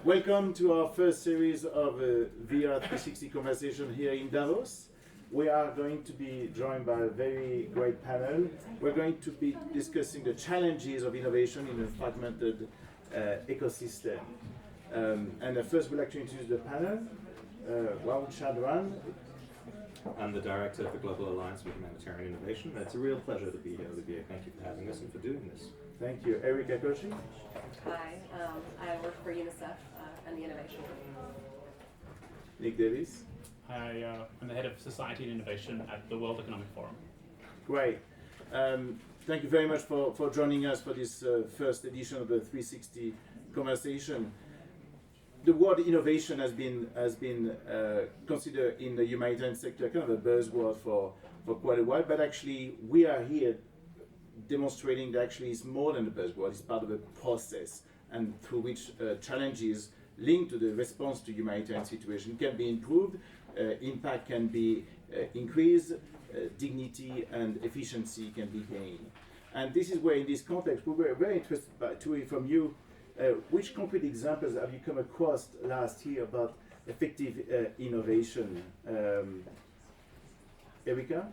Welcome to our first series of VR 360 conversation here in Davos. We are going to be joined by a very great panel. We're going to be discussing the challenges of innovation in a fragmented ecosystem. And first we'd like to introduce the panel. Rahul Chandran. I'm the director of the Global Alliance for Humanitarian Innovation. It's a real pleasure to be here, Olivier. Thank you for having us and for doing this. Thank you. Kochi. Hi, I work for UNICEF and the Innovation Group. Niggli. I'm the head of Society and Innovation at the World Economic Forum. Great. Thank you very much for joining us for this first edition of the 360 conversation. The word innovation has been considered in the humanitarian sector kind of a buzzword for quite a while, but actually we are here demonstrating that actually it's more than a buzzword, it's part of a process and through which challenges linked to the response to humanitarian situation can be improved, impact can be increased, dignity and efficiency can be gained. And this is where in this context we were very interested to hear from you. Which concrete examples have you come across last year about effective innovation? Erika?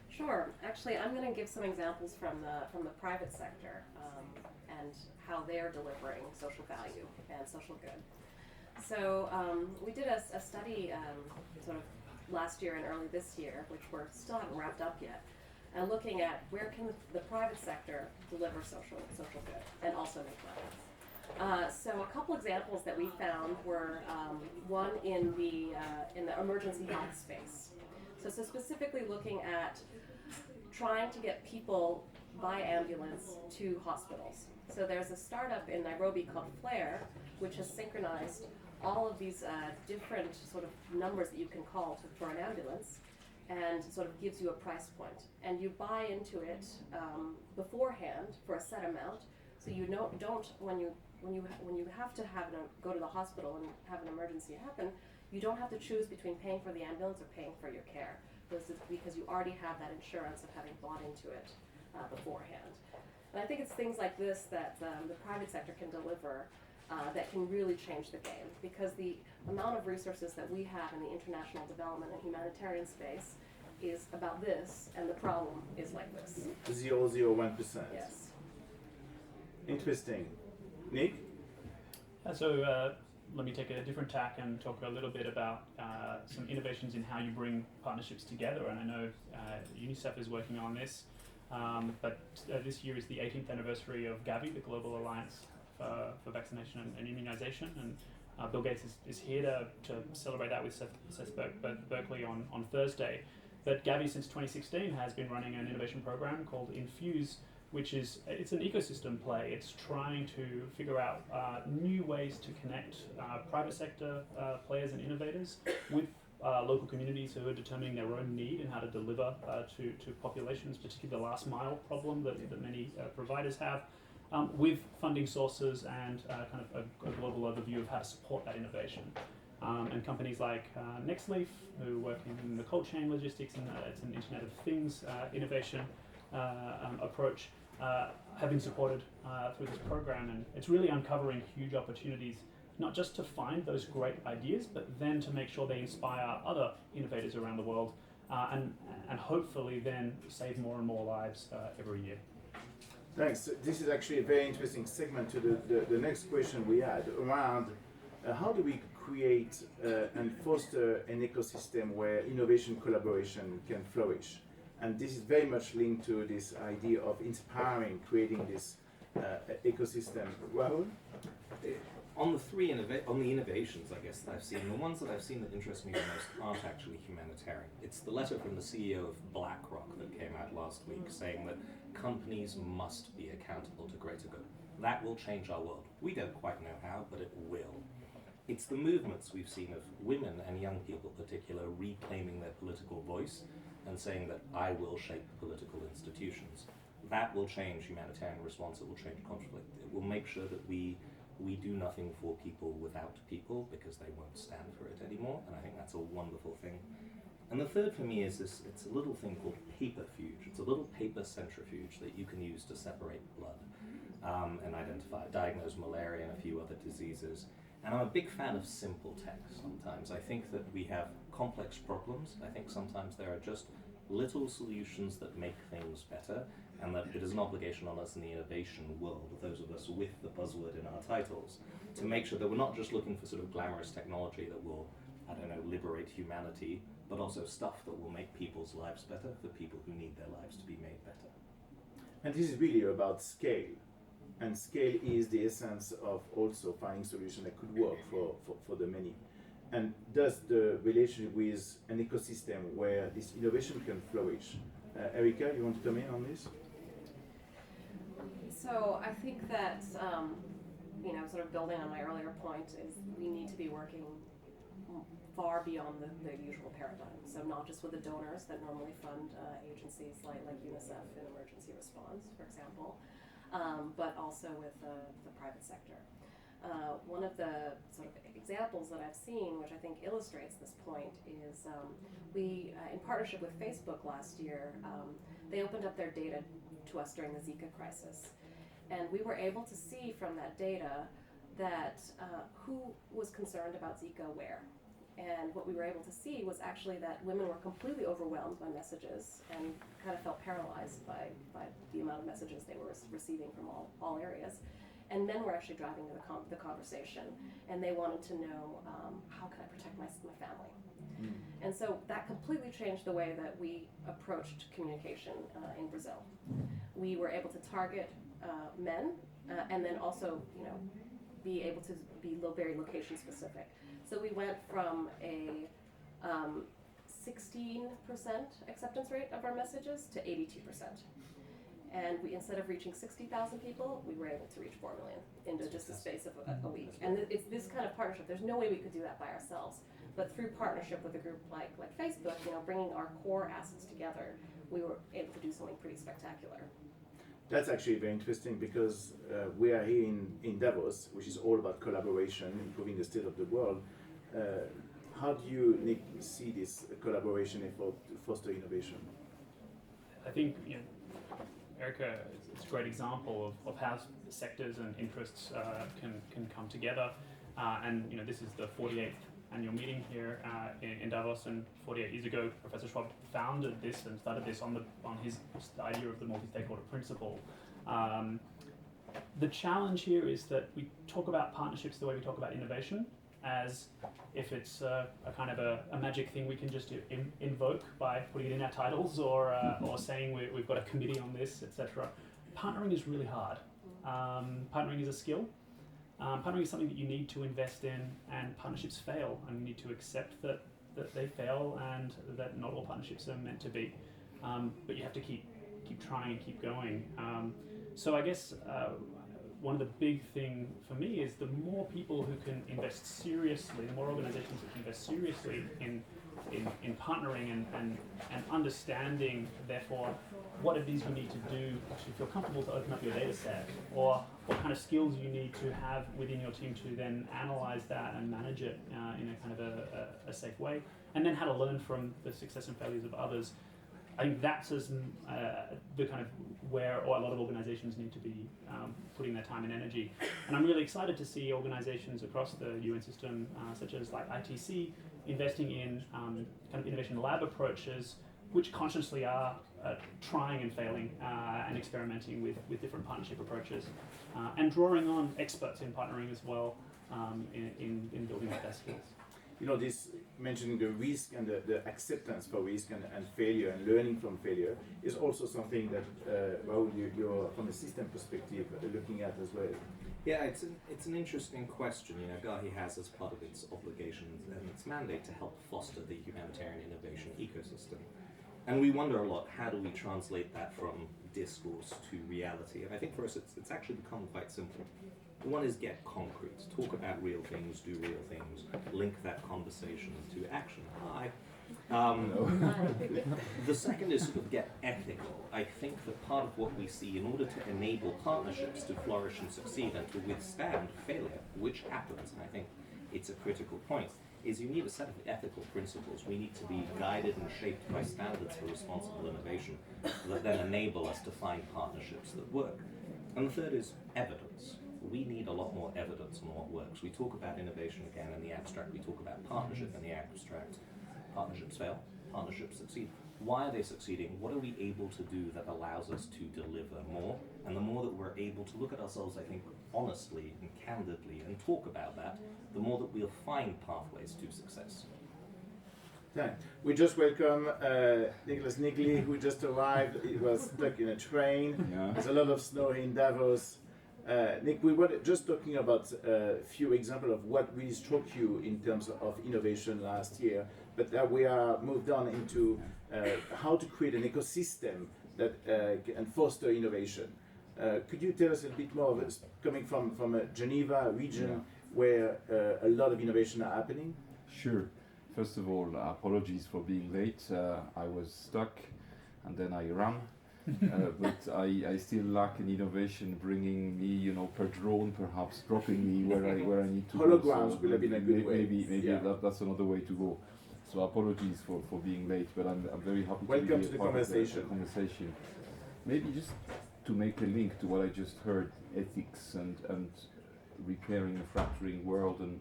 Sure. Actually, I'm going to give some examples from the private sector and how they're delivering social value and social good. So we did a study sort of last year and early this year, which we're still haven't wrapped up yet, and looking at where can the private sector deliver social good and also make money. So a couple examples that we found were one in the emergency health space. So specifically looking at trying to get people by ambulance to hospitals. So there's a startup in Nairobi called Flare, which has synchronized all of these different sort of numbers that you can call for an ambulance, and sort of gives you a price point. And you buy into it beforehand for a set amount, so you don't when you have to go to the hospital and have an emergency happen, you don't have to choose between paying for the ambulance or paying for your care, because you already have that insurance of having bought into it beforehand. And I think it's things like this that the private sector can deliver that can really change the game, because the amount of resources that we have in the international development and humanitarian space is about this, and the problem is like this. 0.001%. Yes. Interesting. Nick? So let me take a different tack and talk a little bit about some innovations in how you bring partnerships together. And I know UNICEF is working on this, but this year is the 18th anniversary of GAHI, the Global Alliance for Vaccination and Immunization. And Bill Gates is here to celebrate that with Seth Berkley on Thursday. But GAHI since 2016 has been running an innovation program called Infuse, which it's an ecosystem play. It's trying to figure out new ways to connect private sector players and innovators with local communities who are determining their own need and how to deliver to populations, particularly the last mile problem that many providers have, with funding sources and kind of a global overview of how to support that innovation. And companies like Niggli, who work in the cold chain logistics, and it's an Internet of Things innovation approach, have been supported through this program, and it's really uncovering huge opportunities, not just to find those great ideas, but then to make sure they inspire other innovators around the world, and hopefully then save more and more lives every year. Thanks. This is actually a very interesting segment to the next question we had around how do we create and foster an ecosystem where innovation collaboration can flourish. And this is very much linked to this idea of inspiring, creating this ecosystem. Rahul? On the innovations, I guess, that I've seen, the ones that I've seen that interest me the most aren't actually humanitarian. It's the letter from the CEO of BlackRock that came out last week saying that companies must be accountable to greater good. That will change our world. We don't quite know how, but it will. It's the movements we've seen of women and young people in particular reclaiming their political voice and saying that I will shape political institutions. That will change humanitarian response, it will change conflict. It will make sure that we do nothing for people without people, because they won't stand for it anymore, and I think that's a wonderful thing. And the third for me is this, it's a little thing called paperfuge. It's a little paper centrifuge that you can use to separate blood and diagnose malaria and a few other diseases. And I'm a big fan of simple tech sometimes. I think that we have complex problems. I think sometimes there are just little solutions that make things better, and that it is an obligation on us in the innovation world, those of us with the buzzword in our titles, to make sure that we're not just looking for sort of glamorous technology that will, I don't know, liberate humanity, but also stuff that will make people's lives better for people who need their lives to be made better. And this is really about scale. And scale is the essence of also finding solutions that could work for the many. And thus the relationship with an ecosystem where this innovation can flourish. Erica, you want to come in on this? So I think that, sort of building on my earlier point, is we need to be working far beyond the usual paradigm. So not just with the donors that normally fund agencies like UNICEF in emergency response, for example, but also with the private sector. One of the sort of examples that I've seen, which I think illustrates this point, is we, in partnership with Facebook last year, they opened up their data to us during the Zika crisis. And we were able to see from that data that who was concerned about Zika where. And what we were able to see was actually that women were completely overwhelmed by messages and kind of felt paralyzed by the amount of messages they were receiving from all areas. And men were actually driving the conversation, and they wanted to know, how can I protect my family? And so that completely changed the way that we approached communication in Brazil. We were able to target men, and then also, be able to be very location specific. So we went from a 16% acceptance rate of our messages to 82%. And we, instead of reaching 60,000 people, we were able to reach 4 million into just the space of a week. And it's this kind of partnership. There's no way we could do that by ourselves. But through partnership with a group like Facebook, bringing our core assets together, we were able to do something pretty spectacular. That's actually very interesting because we are here in Davos, which is all about collaboration, improving the state of the world. How do you, Nick, see this collaboration effort to foster innovation? I think, Erica, it's a great example of how sectors and interests can come together. And this is the 48th annual meeting here in Davos, and 48 years ago, Professor Schwab founded this and started this on his idea of the multi-stakeholder principle. The challenge here is that we talk about partnerships the way we talk about innovation, as if it's a kind of a magic thing we can just invoke by putting it in our titles or saying we've got a committee on this, etc. Partnering is really hard. Partnering is a skill. Partnering is something that you need to invest in, and partnerships fail, and you need to accept that they fail and that not all partnerships are meant to be. But you have to keep trying and keep going. So I guess one of the big thing for me is the more people who can invest seriously, the more organizations that can invest seriously in partnering and understanding, therefore, what it is you need to do to feel comfortable to open up your data set, or what kind of skills you need to have within your team to then analyze that and manage it in a kind of a safe way, and then how to learn from the success and failures of others. I think that's the kind of where a lot of organizations need to be putting their time and energy. And I'm really excited to see organizations across the UN system, such as like ITC, investing in kind of innovation lab approaches, which consciously are trying and failing and experimenting with different partnership approaches, and drawing on experts in partnering as well in building up their skills. This mentioning the risk and the acceptance for risk and failure and learning from failure is also something that Rahul, you're from a system perspective looking at as well. Yeah, it's an interesting question. GAHI has as part of its obligations and its mandate to help foster the humanitarian innovation ecosystem. And we wonder a lot, how do we translate that from discourse to reality? And I think for us it's actually become quite simple. One is get concrete, talk about real things, do real things, link that conversation to action. The second is sort of get ethical. I think that part of what we see in order to enable partnerships to flourish and succeed and to withstand failure, which happens, and I think it's a critical point, is you need a set of ethical principles. We need to be guided and shaped by standards for responsible innovation that then enable us to find partnerships that work. And the third is evidence. we need a lot more evidence on what works. We talk about innovation again in the abstract, we talk about partnership in the abstract. Partnerships fail, partnerships succeed. Why are they succeeding? What are we able to do that allows us to deliver more? And the more that we're able to look at ourselves, I think, honestly and candidly and talk about that, the more that we'll find pathways to success. Thanks. We just welcome Nicolas Niggli, who just arrived. He was stuck in a train. Yeah. There's a lot of snow in Davos. Nick, we were just talking about a few examples of what really struck you in terms of innovation last year, but we are moved on into how to create an ecosystem that can foster innovation. Could you tell us a bit more of it, coming from a Geneva region where a lot of innovation are happening? Sure. First of all, apologies for being late. I was stuck and then I ran. But I still lack an innovation bringing me, per drone, perhaps dropping me where I need to Holograms go. So will have been a good way. Maybe that's another way to go. So apologies for being late, but I'm very happy Welcome to to be the a part of conversation. the conversation. Maybe just to make a link to what I just heard, ethics and repairing a fracturing world, and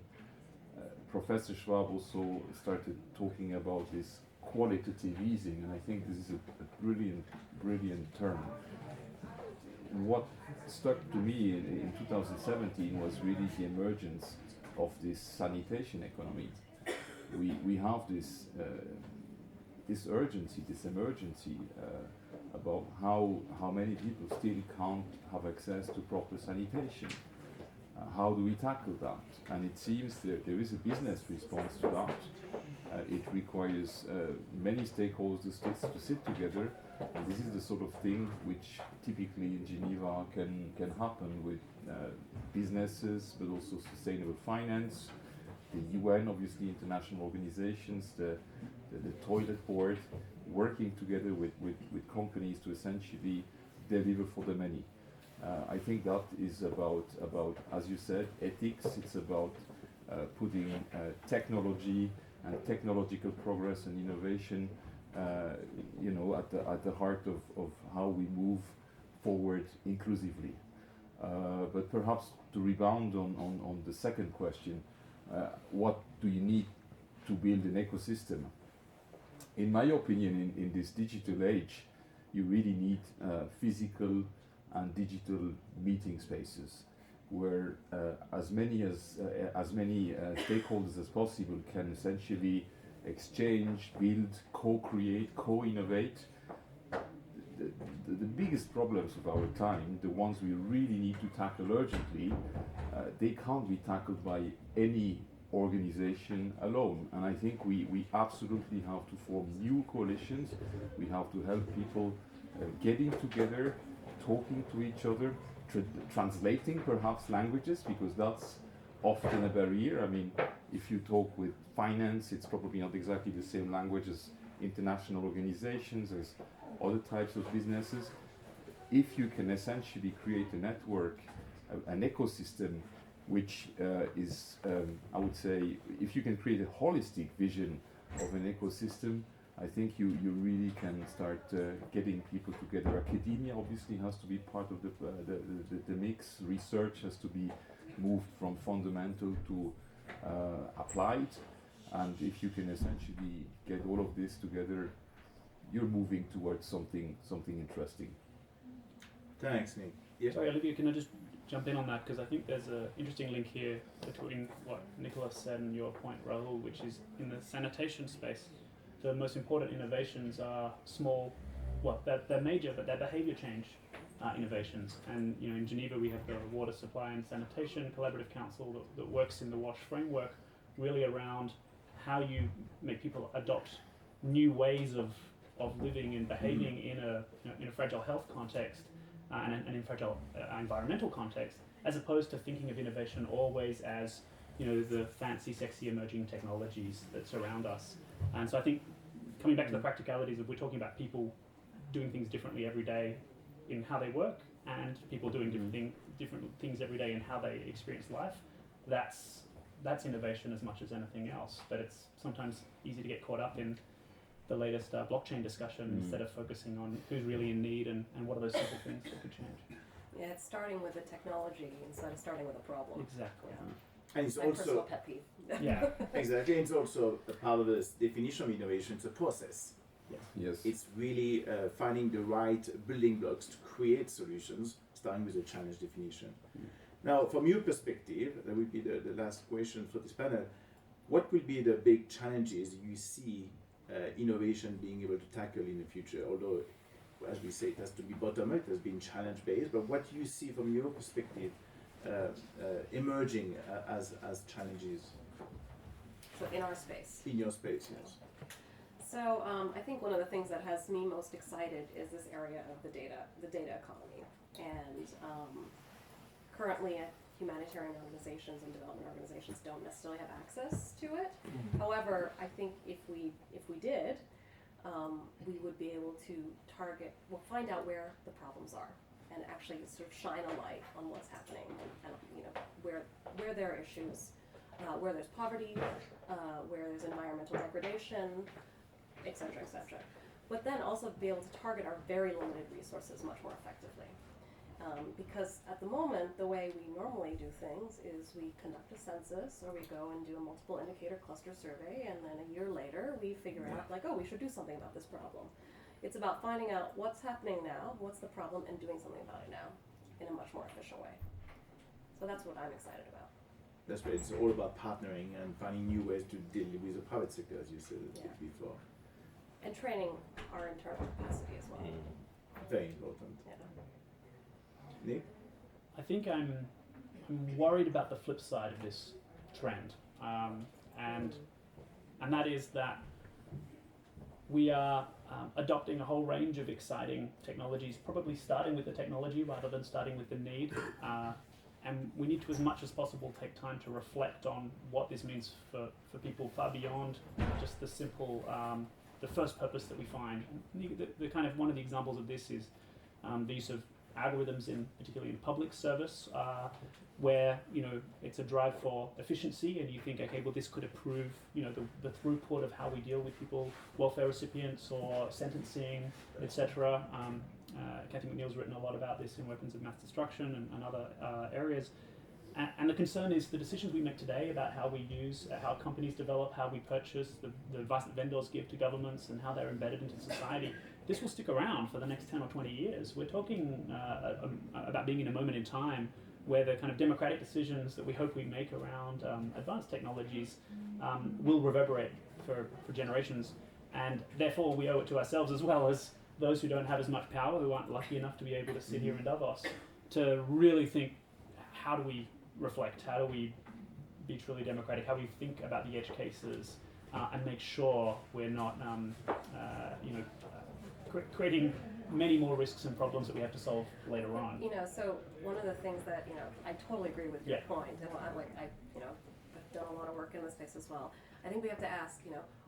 Professor Schwab also started talking about this qualitative easing, and I think this is a brilliant term. What stuck to me in 2017 was really the emergence of this sanitation economy. We have this urgency, this emergency about how many people still can't have access to proper sanitation. How do we tackle that? And it seems that there is a business response to that. It requires many stakeholders to sit together, and this is the sort of thing which typically in Geneva can happen with businesses, but also sustainable finance, the UN, obviously international organizations, the toilet board, working together with companies to essentially deliver for the many. I think that is about, as you said, ethics. It's about putting technology and technological progress and innovation, at the heart of how we move forward inclusively. But perhaps to rebound on the second question, what do you need to build an ecosystem? In my opinion, in this digital age, you really need physical and digital meeting spaces where as many stakeholders as possible can essentially exchange, build, co-create, co-innovate. The biggest problems of our time, the ones we really need to tackle urgently, they can't be tackled by any organization alone. And I think we absolutely have to form new coalitions. We have to help people getting together, talking to each other, translating perhaps languages, because that's often a barrier. I mean, if you talk with finance, it's probably not exactly the same language as international organizations, as other types of businesses. If you can essentially create a network, an ecosystem, which is, I would say, if you can create a holistic vision of an ecosystem, I think you really can start getting people together. Academia obviously has to be part of the mix. Research has to be moved from fundamental to applied. And if you can essentially get all of this together, you're moving towards something interesting. Thanks, Nick. Yeah. Sorry, Olivier, can I just jump in on that? Because I think there's an interesting link here between what Nicolas said and your point, Rahul, which is in the sanitation space. The most important innovations are small, they're major, but they're behavior change innovations. And in Geneva we have the Water Supply and Sanitation Collaborative Council that works in the WASH framework, really around how you make people adopt new ways of living and behaving in a fragile health context and in fragile environmental context, as opposed to thinking of innovation always as the fancy, sexy emerging technologies that surround us. And so I think coming back to the practicalities of, we're talking about people doing things differently every day in how they work, and people doing different things every day in how they experience life. That's innovation as much as anything else. But it's sometimes easy to get caught up in the latest blockchain discussion instead of focusing on who's really in need and what are those simple things that could change. Yeah, it's starting with the technology instead of starting with a problem. Exactly. Yeah. And it's My personal also pet peeve. Yeah. exactly. It's also a part of the definition of innovation. It's a process. Yes. It's really finding the right building blocks to create solutions, starting with the challenge definition. Now, from your perspective, that would be the last question for this panel. What will be the big challenges you see innovation being able to tackle in the future? Although, as we say, it has to be bottom-up, it has been challenge-based, but what do you see from your perspective emerging as challenges So in our space. in your space? Yes. So I think one of the things that has me most excited is this area of the data economy. And currently humanitarian organizations and development organizations don't necessarily have access to it. However, I think if we did, we would be able to find out where the problems are and actually sort of shine a light on what's happening and where there are issues, where there's poverty, where there's environmental degradation, et cetera, et cetera. But then also be able to target our very limited resources much more effectively. Because at the moment, the way we normally do things is we conduct a census or we go and do a multiple indicator cluster survey, and then a year later we figure out like, oh, we should do something about this problem. It's about finding out what's happening now, what's the problem, and doing something about it now in a much more efficient way. So that's what I'm excited about. That's why it's all about partnering and finding new ways to deal with the private sector, as you said before. And training our internal capacity as well. Very important. Yeah. Nick? I think I'm worried about the flip side of this trend, and that is that we are adopting a whole range of exciting technologies, probably starting with the technology rather than starting with the need. And we need to, as much as possible, take time to reflect on what this means for people far beyond just the simple, the first purpose that we find. The kind of one of the examples of this is the use of algorithms particularly in public service, where it's a drive for efficiency, and you think, okay, well, this could improve the throughput of how we deal with people, welfare recipients or sentencing, etc. Kathy McNeil's written a lot about this in Weapons of Mass Destruction and other areas. And the concern is the decisions we make today about how we use, how companies develop, how we purchase, the advice that vendors give to governments, and how they're embedded into society. This will stick around for the next 10 or 20 years. We're talking about being in a moment in time where the kind of democratic decisions that we hope we make around advanced technologies will reverberate for generations. And therefore we owe it to ourselves, as well as those who don't have as much power, who aren't lucky enough to be able to sit here in Davos, to really think, how do we reflect? How do we be truly democratic? How do we think about the edge cases and make sure we're not creating many more risks and problems that we have to solve later on. So one of the things that, I totally agree with your point, and I've done a lot of work in this space as well. I think we have to ask,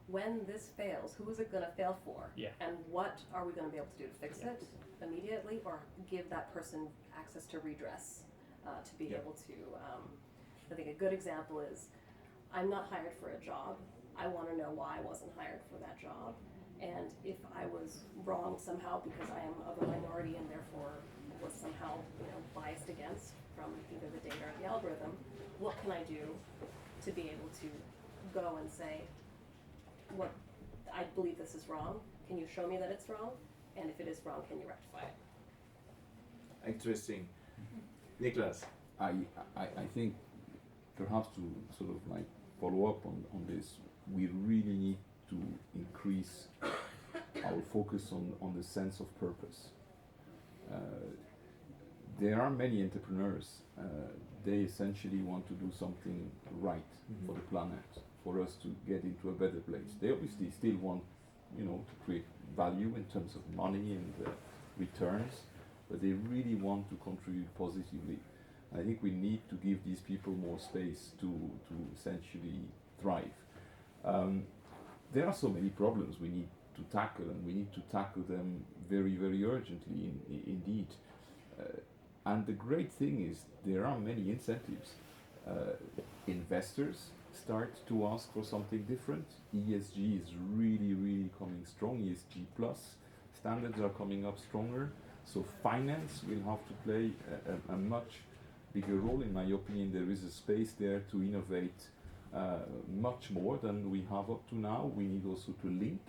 when this fails, who is it going to fail for? Yeah. And what are we going to be able to do to fix it immediately, or give that person access to redress to be able to, I think a good example is, I'm not hired for a job. I want to know why I wasn't hired for that job. And if I was wrong somehow because I am of a minority and therefore was somehow biased against from either the data or the algorithm, what can I do to be able to go and say, what I believe this is wrong, can you show me that it's wrong? And if it is wrong, can you rectify it? Interesting. Nicolas? I think perhaps to sort of like follow up on this, we really need to increase our focus on the sense of purpose. There are many entrepreneurs, they essentially want to do something right for the planet, for us to get into a better place. They obviously still want, to create value in terms of money and returns, but they really want to contribute positively. I think we need to give these people more space to essentially thrive. There are so many problems we need to tackle, and we need to tackle them very, very urgently indeed. And the great thing is there are many incentives. Investors start to ask for something different. ESG is really, really coming strong. ESG plus standards are coming up stronger. So finance will have to play a much bigger role. In my opinion, there is a space there to innovate much more than we have up to now. We need also to link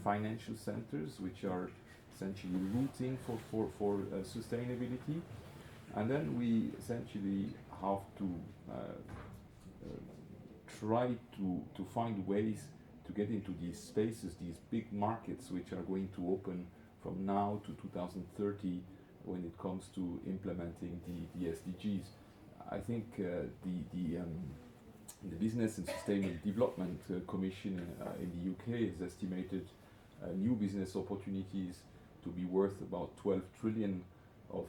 financial centers, which are essentially routing for sustainability. And then we essentially have to try to find ways to get into these spaces, these big markets which are going to open from now to 2030 when it comes to implementing the SDGs. I think the Business and Sustainable Development Commission in the UK has estimated new business opportunities to be worth about $12 trillion up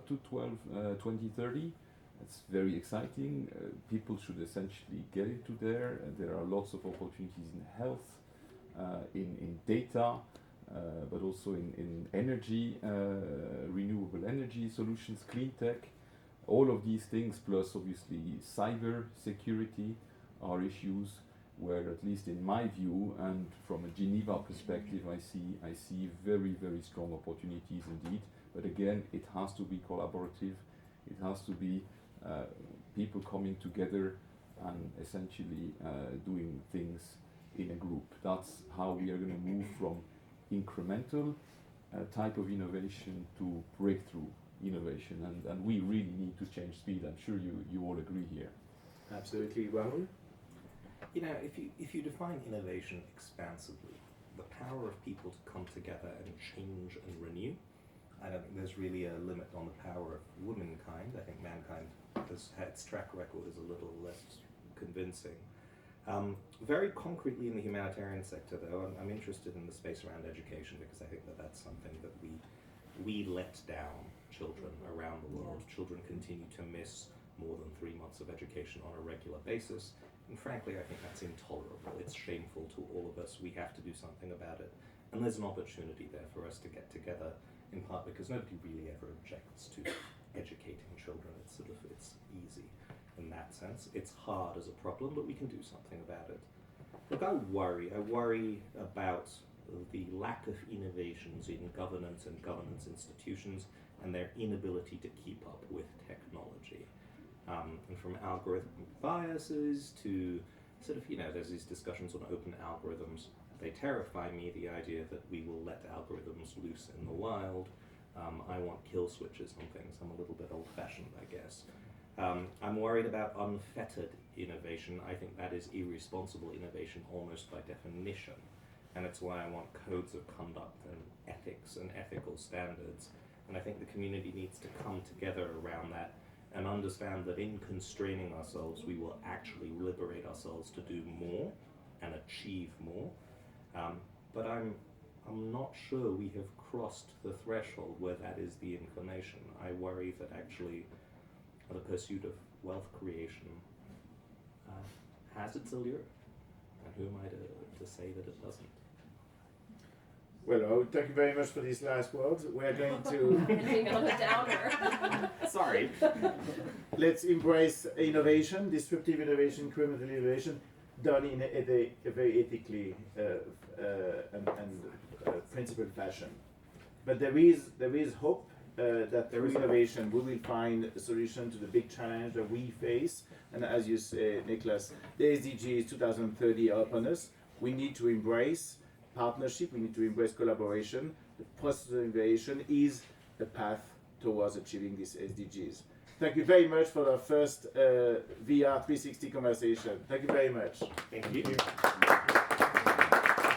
to 2030. It's very exciting. People should essentially get into there. There are lots of opportunities in health, in data, but also in energy, renewable energy solutions, clean tech. All of these things, plus obviously cyber security, are issues where, at least in my view and from a Geneva perspective, I see very, very strong opportunities indeed. But again, it has to be collaborative. It has to be people coming together and essentially doing things in a group. That's how we are going to move from incremental type of innovation to breakthrough innovation, and we really need to change speed. I'm sure you all agree here. Absolutely. Rahul? You know, if you define innovation expansively, the power of people to come together and change and renew, I don't think there's really a limit on the power of womankind. I think mankind its track record is a little less convincing. Very concretely in the humanitarian sector, though, I'm interested in the space around education, because I think that that's something that we let down children around the world. Children continue to miss more than 3 months of education on a regular basis, and frankly, I think that's intolerable. It's shameful to all of us. We have to do something about it, and there's an opportunity there for us to get together, in part because nobody really ever objects to educating children. It's easy in that sense. It's hard as a problem, but we can do something about it. Look, I worry about the lack of innovations in governance and governance institutions and their inability to keep up with technology. And from algorithmic biases to sort of, there's these discussions on open algorithms. They terrify me, the idea that we will let algorithms loose in the wild. I want kill switches on things. I'm a little bit old-fashioned, I guess. I'm worried about unfettered innovation. I think that is irresponsible innovation almost by definition. And it's why I want codes of conduct and ethics and ethical standards. And I think the community needs to come together around that and understand that in constraining ourselves, we will actually liberate ourselves to do more and achieve more. But I'm not sure we have crossed the threshold where that is the inclination. I worry that actually the pursuit of wealth creation has its allure. And who am I to say that it doesn't? Well, thank you very much for these last words. We're going to Ending on a downer. Sorry. let's embrace innovation, disruptive innovation, incremental innovation, done in a very ethically and principled fashion. But there is hope that through innovation we will find a solution to the big challenge that we face. And as you say, Nicolas, the SDGs 2030 are upon us. We need to embrace partnership, we need to embrace collaboration. The process of innovation is the path towards achieving these SDGs. Thank you very much for our first VR 360 conversation. Thank you very much. Thank you.